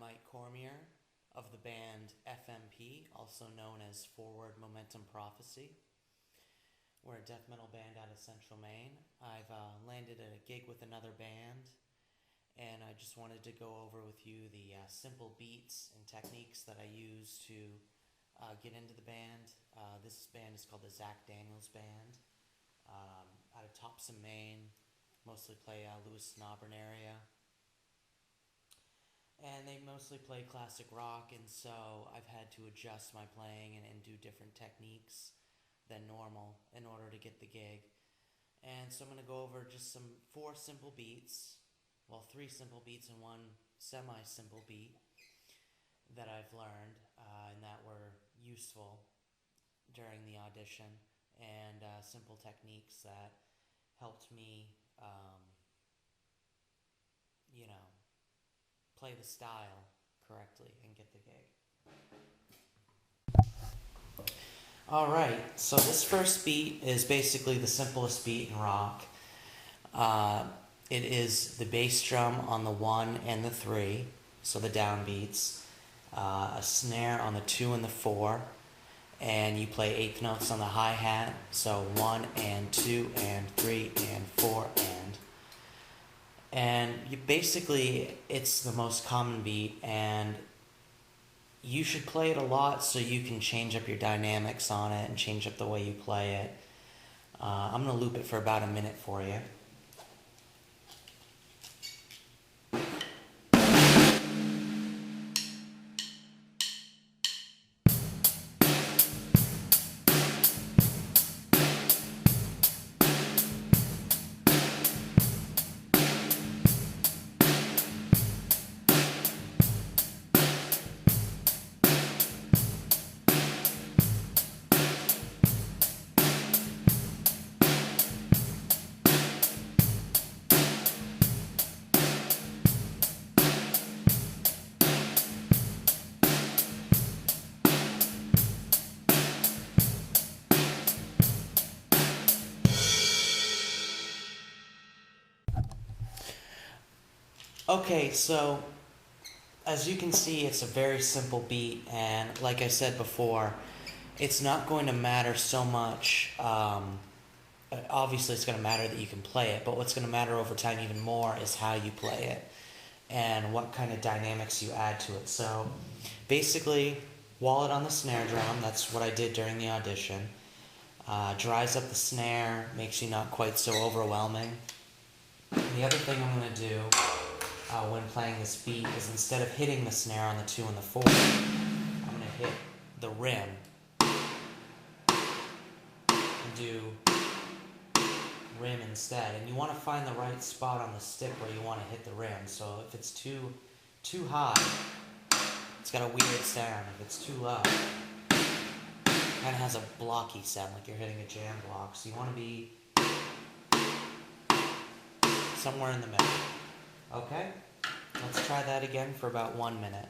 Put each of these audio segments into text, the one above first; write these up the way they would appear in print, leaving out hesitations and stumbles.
Mike Cormier of the band FMP, also known as Forward Momentum Prophecy. We're a death metal band out of Central Maine. I've landed at a gig with another band, and I just wanted to go over with you the simple beats and techniques that I use to get into the band. This band is called the Zach Daniels Band, out of Topsom, Maine. Mostly play Lewis and Auburn area. And they mostly play classic rock, and so I've had to adjust my playing and do different techniques than normal in order to get the gig. And so I'm going to go over just three simple beats and one semi-simple beat that I've learned and that were useful during the audition, and simple techniques that helped me, play the style correctly and get the gig. Alright, so this first beat is basically the simplest beat in rock. It is the bass drum on the 1 and the 3, so the downbeats, a snare on the 2 and the 4, and you play eighth notes on the hi-hat, so 1 and 2 and 3 and 4 and it's the most common beat, and you should play it a lot so you can change up your dynamics on it and change up the way you play it. I'm going to loop it for about a minute for you. Okay, so as you can see, it's a very simple beat, and like I said before, it's not going to matter so much. Obviously, it's going to matter that you can play it, but what's going to matter over time even more is how you play it and what kind of dynamics you add to it. So basically, wallet on the snare drum, that's what I did during the audition. Dries up the snare, makes you not quite so overwhelming. And the other thing I'm going to do when playing this beat is, instead of hitting the snare on the 2 and the 4, I'm going to hit the rim and do rim instead. And you want to find the right spot on the stick where you want to hit the rim. So if it's too high, it's got a weird sound. If it's too low, it kind of has a blocky sound, like you're hitting a jam block. So you want to be somewhere in the middle. Okay? Let's try that again for about 1 minute.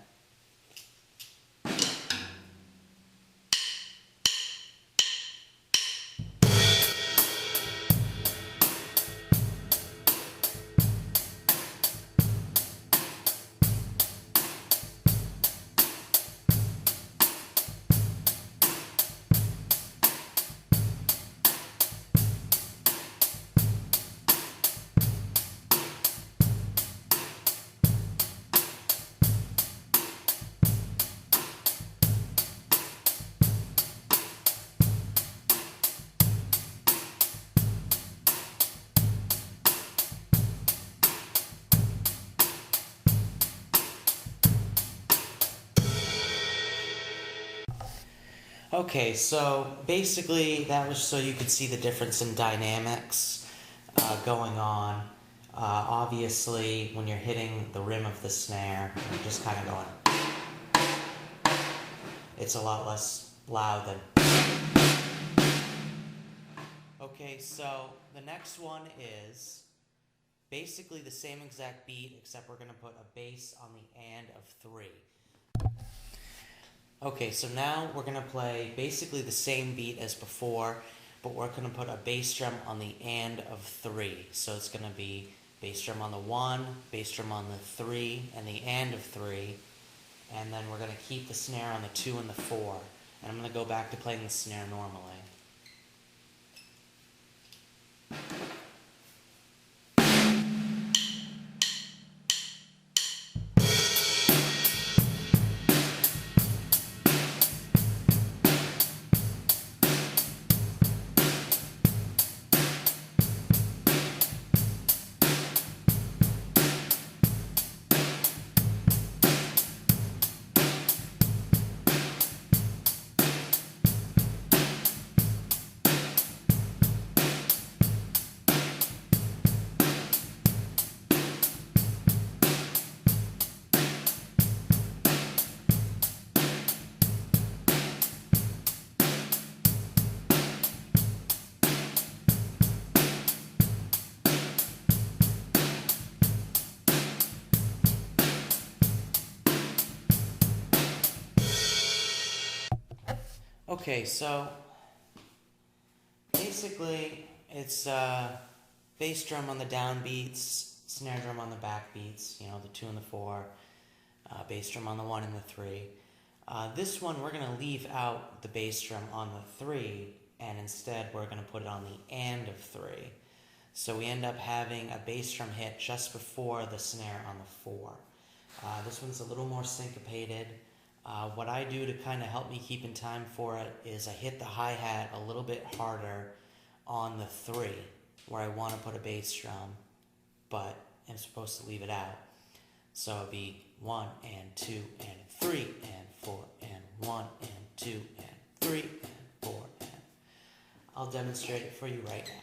Okay, so basically that was so you could see the difference in dynamics going on. Obviously, when you're hitting the rim of the snare, you're just kind of going. It's a lot less loud than. Okay, so the next one is basically the same exact beat, except we're going to put a bass on the and of 3. Okay, so now we're going to play basically the same beat as before, but we're going to put a bass drum on the and of 3. So it's going to be bass drum on the 1, bass drum on the 3, and the and of 3. and then we're going to keep the snare on the 2 and the 4. And I'm going to go back to playing the snare normally. Okay, so basically it's bass drum on the downbeats, snare drum on the backbeats, you know, the 2 and the 4, bass drum on the 1 and the 3. This one we're going to leave out the bass drum on the 3, and instead we're going to put it on the and of 3. So we end up having a bass drum hit just before the snare on the 4. This one's a little more syncopated. What I do to kind of help me keep in time for it is I hit the hi-hat a little bit harder on the 3, where I want to put a bass drum, but I'm supposed to leave it out. So it'd be 1 and 2 and 3 and 4 and 1 and 2 and 3 and 4 and... I'll demonstrate it for you right now.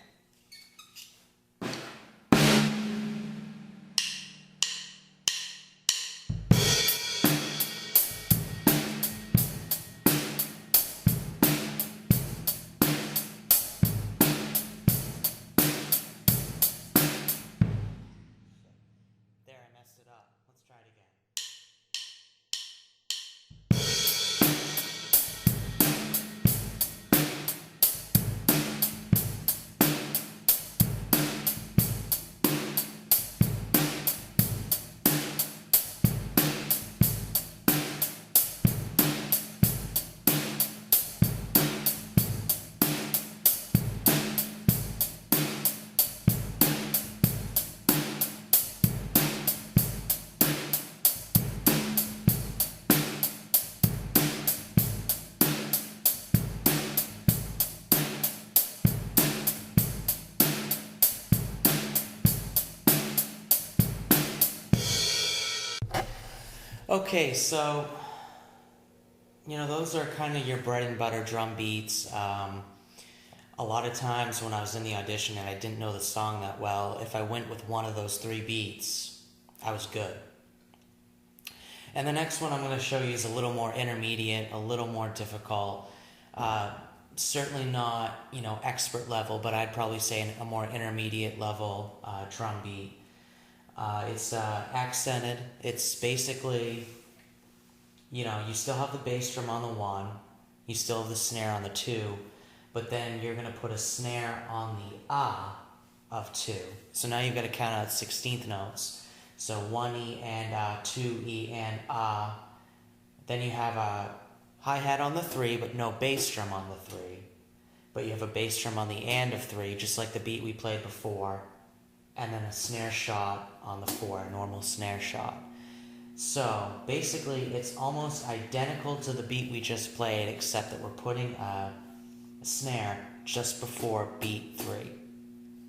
Okay, so, you know, those are kind of your bread and butter drum beats. A lot of times when I was in the audition and I didn't know the song that well, if I went with one of those 3 beats, I was good. And the next one I'm going to show you is a little more intermediate, a little more difficult. Certainly not, you know, expert level, but I'd probably say a more intermediate level drum beat. It's accented. It's basically, you know, you still have the bass drum on the 1, you still have the snare on the 2, but then you're going to put a snare on the ah of 2. So now you've got to count out 16th notes. So 1E and 2E and ah. Then you have a hi-hat on the 3, but no bass drum on the 3. But you have a bass drum on the and of 3, just like the beat we played before. And then a snare shot on the 4, a normal snare shot. So basically it's almost identical to the beat we just played, except that we're putting a snare just before beat 3.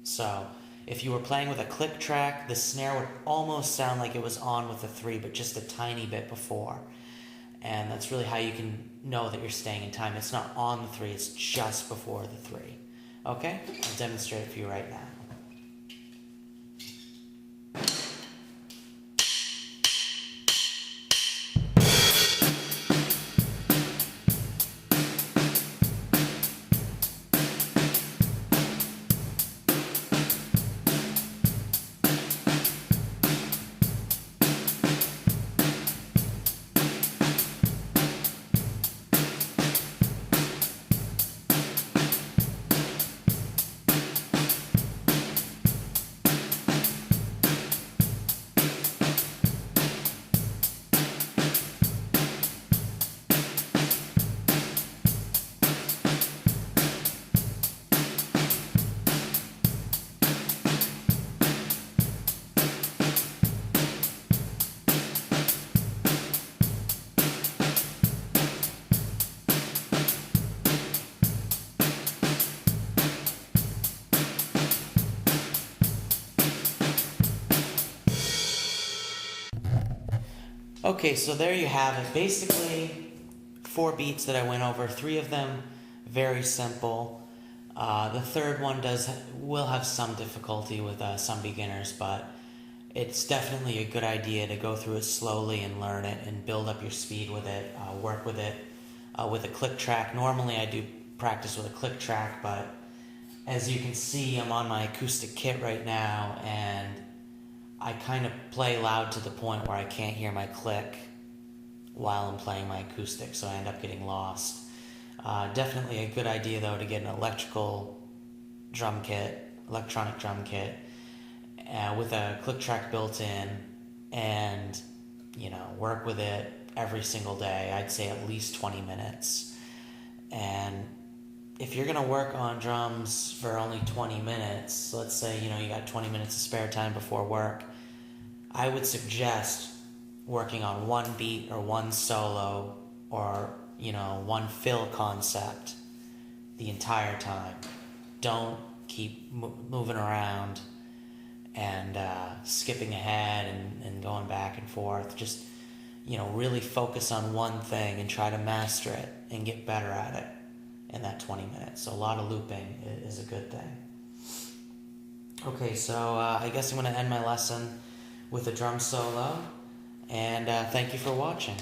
So if you were playing with a click track, the snare would almost sound like it was on with the 3, but just a tiny bit before. And that's really how you can know that you're staying in time. It's not on the 3, it's just before the 3. Okay? I'll demonstrate it for you right now. Okay, so there you have it. Basically, 4 beats that I went over. 3 of them very simple. The third one will have some difficulty with some beginners, but it's definitely a good idea to go through it slowly and learn it and build up your speed with it. Work with it with a click track. Normally, I do practice with a click track, but as you can see, I'm on my acoustic kit right now, and I kind of play loud to the point where I can't hear my click while I'm playing my acoustic, so I end up getting lost. Definitely a good idea, though, to get an electronic drum kit, with a click track built in, and work with it every single day. I'd say at least 20 minutes. And if you're gonna work on drums for only 20 minutes, let's say you got 20 minutes of spare time before work, I would suggest working on one beat or one solo or one fill concept the entire time. Don't keep moving around and skipping ahead and going back and forth. Just really focus on one thing and try to master it and get better at it in that 20 minutes. So a lot of looping is a good thing. Okay, so I guess I'm going to end my lesson with a drum solo, and thank you for watching.